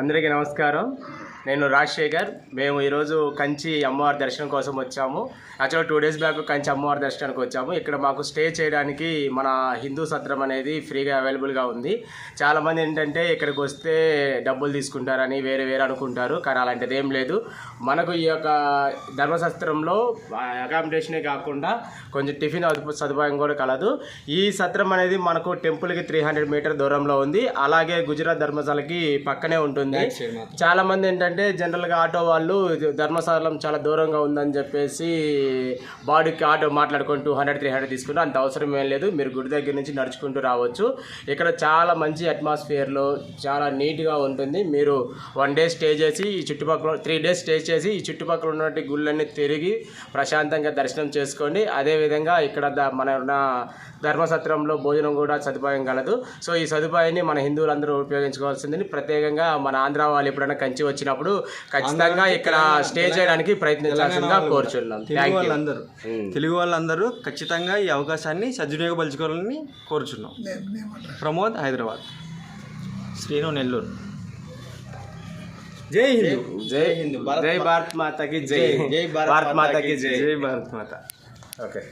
అందరికీ నమస్కారం. నేను రాజశేఖర్. మేము ఈరోజు కంచి అమ్మవారి దర్శనం కోసం వచ్చాము. యాక్చువల్గా 2 days బ్యాక్ కంచి అమ్మవారి దర్శనానికి వచ్చాము. ఇక్కడ మాకు స్టే చేయడానికి మన హిందూ సత్రం అనేది ఫ్రీగా అవైలబుల్గా ఉంది. చాలామంది ఏంటంటే ఇక్కడికి వస్తే డబ్బులు తీసుకుంటారని వేరే అనుకుంటారు, కానీ అలాంటిది ఏం లేదు. మనకు ఈ యొక్క ధర్మశాస్త్రంలో అకామిడేషనే కాకుండా కొంచెం టిఫిన్ సదుపాయం కూడా కలదు. ఈ సత్రం అనేది మనకు టెంపుల్కి 300 మీటర్ దూరంలో ఉంది. అలాగే గుజరాత్ ధర్మశాలకి పక్కనే ఉంటుంది. చాలామంది ఏంటంటే జనరల్గా ఆటో వాళ్ళు ధర్మశాలం చాలా దూరంగా ఉందని చెప్పేసి బాడీకి ఆటో మాట్లాడుకొని 200-300 తీసుకుంటారు. అంత అవసరం ఏం లేదు. మీరు గుడి దగ్గర నుంచి నడుచుకుంటూ రావచ్చు. ఇక్కడ చాలా మంచి అట్మాస్ఫియర్లో చాలా నీట్గా ఉంటుంది. మీరు 1 day స్టే చేసి ఈ చుట్టుపక్కల 3 days స్టే చేసి ఈ చుట్టుపక్కల ఉన్నటువంటి గుళ్ళన్నీ తిరిగి ప్రశాంతంగా దర్శనం చేసుకోండి. అదేవిధంగా ఇక్కడ మన ధర్మసత్రంలో భోజనం కూడా సదుపాయం కలదు. సో ఈ సదుపాయాన్ని మన హిందువులందరూ ఉపయోగించుకోవాల్సిందని ప్రత్యేకంగా మన ఆంధ్ర వాళ్ళు ఎప్పుడైనా కంచి వచ్చినప్పుడు ఖచ్చితంగా ఇక్కడ స్టే చేయడానికి ప్రయత్నించాల్సిందిగా కోరుచున్నాం. తెలుగు వాళ్ళందరూ ఖచ్చితంగా ఈ అవకాశాన్ని సద్వినియోగపరచుకోవాలని కోరుచున్నాం. ప్రమోద్, హైదరాబాద్. శ్రీను, నెల్లూరు. జై హిందూ. జై హిందూ. జై భారత్ మాతకి జై. జై భారత్ మాతకి జై. జై భారత్ మాత. ఓకే.